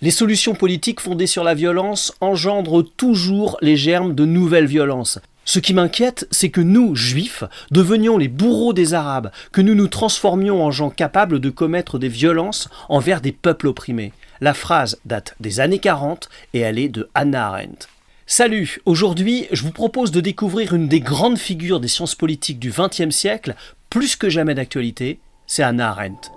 Les solutions politiques fondées sur la violence engendrent toujours les germes de nouvelles violences. Ce qui m'inquiète, c'est que nous, juifs, devenions les bourreaux des Arabes, que nous nous transformions en gens capables de commettre des violences envers des peuples opprimés. La phrase date des années 40 et elle est de Hannah Arendt. Salut, aujourd'hui je vous propose de découvrir une des grandes figures des sciences politiques du XXe siècle, plus que jamais d'actualité, c'est Hannah Arendt.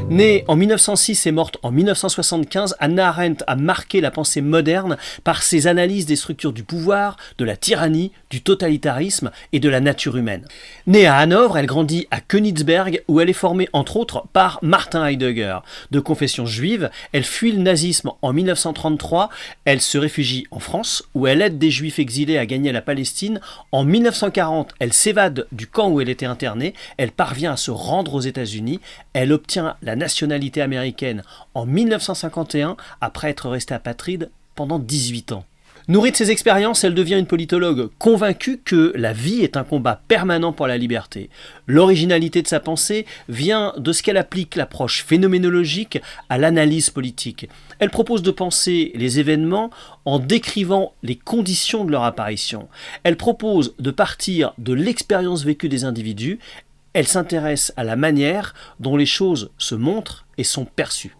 Née en 1906 et morte en 1975, Hannah Arendt a marqué la pensée moderne par ses analyses des structures du pouvoir, de la tyrannie, du totalitarisme et de la nature humaine. Née à Hanovre, elle grandit à Königsberg où elle est formée entre autres par Martin Heidegger. De confession juive, elle fuit le nazisme en 1933, elle se réfugie en France où elle aide des juifs exilés à gagner la Palestine. En 1940, elle s'évade du camp où elle était internée, elle parvient à se rendre aux États-Unis, elle obtient la nationalité américaine en 1951 après être restée apatride pendant 18 ans. Nourrie de ses expériences, elle devient une politologue convaincue que la vie est un combat permanent pour la liberté. L'originalité de sa pensée vient de ce qu'elle applique l'approche phénoménologique à l'analyse politique. Elle propose de penser les événements en décrivant les conditions de leur apparition. Elle propose de partir de l'expérience vécue des individus. Elle s'intéresse à la manière dont les choses se montrent et sont perçues.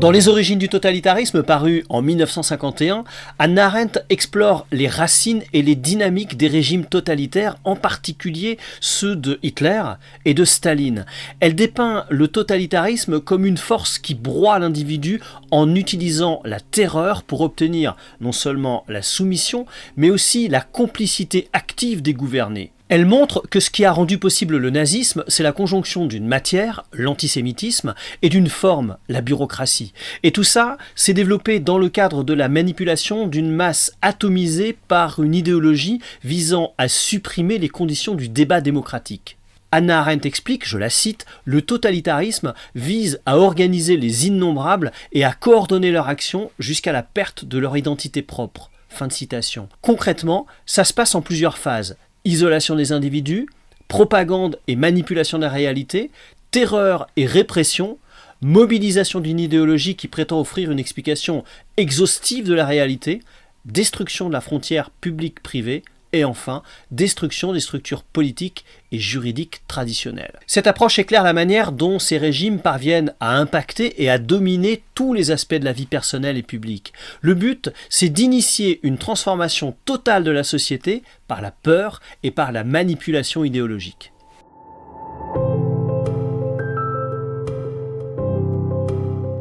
Dans Les origines du totalitarisme, paru en 1951, Hannah Arendt explore les racines et les dynamiques des régimes totalitaires, en particulier ceux de Hitler et de Staline. Elle dépeint le totalitarisme comme une force qui broie l'individu en utilisant la terreur pour obtenir non seulement la soumission, mais aussi la complicité active des gouvernés. Elle montre que ce qui a rendu possible le nazisme, c'est la conjonction d'une matière, l'antisémitisme, et d'une forme, la bureaucratie. Et tout ça s'est développé dans le cadre de la manipulation d'une masse atomisée par une idéologie visant à supprimer les conditions du débat démocratique. Hannah Arendt explique, je la cite, « Le totalitarisme vise à organiser les innombrables et à coordonner leur action jusqu'à la perte de leur identité propre. » Fin de citation. Concrètement, ça se passe en plusieurs phases. Isolation des individus, propagande et manipulation de la réalité, terreur et répression, mobilisation d'une idéologie qui prétend offrir une explication exhaustive de la réalité, destruction de la frontière publique-privée, et enfin, destruction des structures politiques et juridiques traditionnelles. Cette approche éclaire la manière dont ces régimes parviennent à impacter et à dominer tous les aspects de la vie personnelle et publique. Le but, c'est d'initier une transformation totale de la société par la peur et par la manipulation idéologique.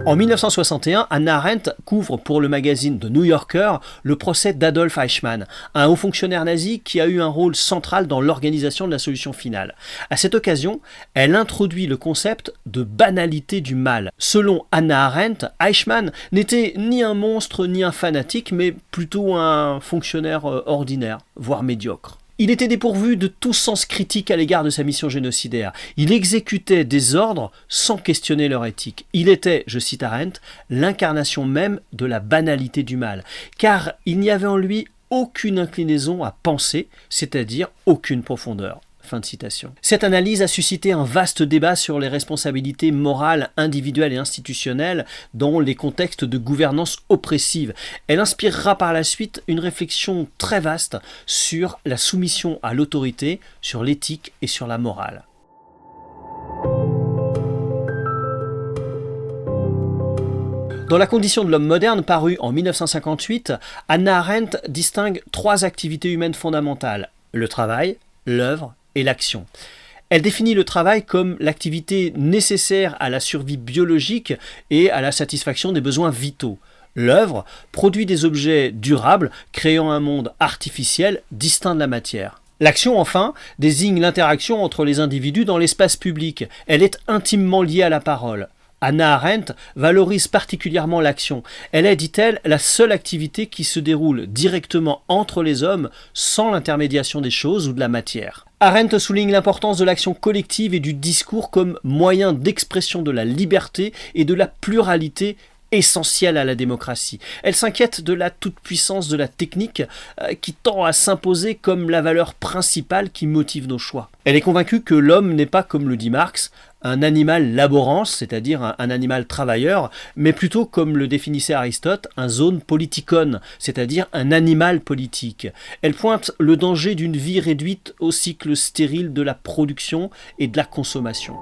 En 1961, Hannah Arendt couvre pour le magazine The New Yorker le procès d'Adolf Eichmann, un haut fonctionnaire nazi qui a eu un rôle central dans l'organisation de la solution finale. À cette occasion, elle introduit le concept de banalité du mal. Selon Hannah Arendt, Eichmann n'était ni un monstre ni un fanatique, mais plutôt un fonctionnaire ordinaire, voire médiocre. Il était dépourvu de tout sens critique à l'égard de sa mission génocidaire. Il exécutait des ordres sans questionner leur éthique. Il était, je cite Arendt, l'incarnation même de la banalité du mal, car il n'y avait en lui aucune inclinaison à penser, c'est-à-dire aucune profondeur. Fin de citation. Cette analyse a suscité un vaste débat sur les responsabilités morales, individuelles et institutionnelles dans les contextes de gouvernance oppressive. Elle inspirera par la suite une réflexion très vaste sur la soumission à l'autorité, sur l'éthique et sur la morale. Dans La condition de l'homme moderne, paru en 1958, Hannah Arendt distingue 3 activités humaines fondamentales: le travail, l'œuvre et l'action. Elle définit le travail comme l'activité nécessaire à la survie biologique et à la satisfaction des besoins vitaux. L'œuvre produit des objets durables, créant un monde artificiel distinct de la matière. L'action, enfin, désigne l'interaction entre les individus dans l'espace public. Elle est intimement liée à la parole. Hannah Arendt valorise particulièrement l'action. Elle est, dit-elle, la seule activité qui se déroule directement entre les hommes sans l'intermédiation des choses ou de la matière. Arendt souligne l'importance de l'action collective et du discours comme moyen d'expression de la liberté et de la pluralité essentielle à la démocratie. Elle s'inquiète de la toute-puissance de la technique qui tend à s'imposer comme la valeur principale qui motive nos choix. Elle est convaincue que l'homme n'est pas, comme le dit Marx, un animal laborans, c'est-à-dire un animal travailleur, mais plutôt, comme le définissait Aristote, un zoon politikon, c'est-à-dire un animal politique. Elle pointe le danger d'une vie réduite au cycle stérile de la production et de la consommation.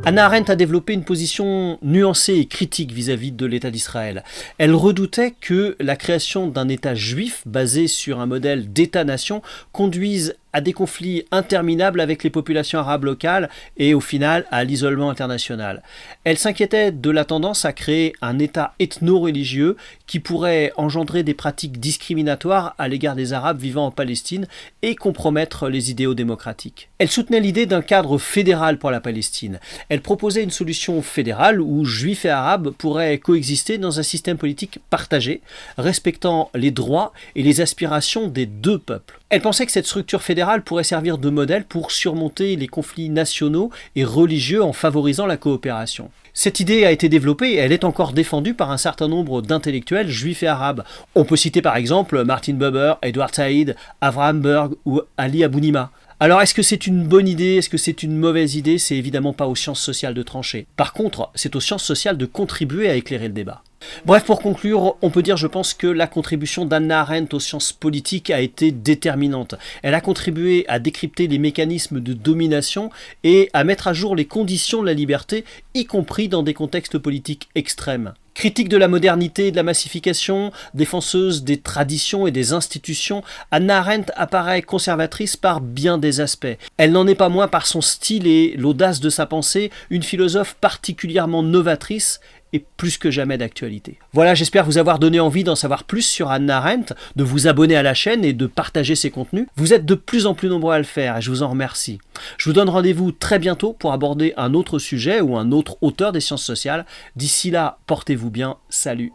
Hannah Arendt a développé une position nuancée et critique vis-à-vis de l'État d'Israël. Elle redoutait que la création d'un État juif basé sur un modèle d'État-nation conduise à des conflits interminables avec les populations arabes locales et au final à l'isolement international. Elle s'inquiétait de la tendance à créer un État ethno-religieux qui pourrait engendrer des pratiques discriminatoires à l'égard des Arabes vivant en Palestine et compromettre les idéaux démocratiques. Elle soutenait l'idée d'un cadre fédéral pour la Palestine. Elle proposait une solution fédérale où Juifs et Arabes pourraient coexister dans un système politique partagé, respectant les droits et les aspirations des deux peuples. Elle pensait que cette structure fédérale pourrait servir de modèle pour surmonter les conflits nationaux et religieux en favorisant la coopération. Cette idée a été développée et elle est encore défendue par un certain nombre d'intellectuels juifs et arabes. On peut citer par exemple Martin Buber, Edward Said, Avraham Burg ou Ali Abounimah. Alors est-ce que c'est une bonne idée, est-ce que c'est une mauvaise idée? C'est évidemment pas aux sciences sociales de trancher. Par contre, c'est aux sciences sociales de contribuer à éclairer le débat. Bref, pour conclure, on peut dire, je pense, que la contribution d'Hannah Arendt aux sciences politiques a été déterminante. Elle a contribué à décrypter les mécanismes de domination et à mettre à jour les conditions de la liberté, y compris dans des contextes politiques extrêmes. Critique de la modernité et de la massification, défenseuse des traditions et des institutions, Hannah Arendt apparaît conservatrice par bien des aspects. Elle n'en est pas moins par son style et l'audace de sa pensée, une philosophe particulièrement novatrice et plus que jamais d'actualité. Voilà, j'espère vous avoir donné envie d'en savoir plus sur Hannah Arendt, de vous abonner à la chaîne et de partager ses contenus. Vous êtes de plus en plus nombreux à le faire et je vous en remercie. Je vous donne rendez-vous très bientôt pour aborder un autre sujet ou un autre auteur des sciences sociales. D'ici là, portez-vous bien, salut.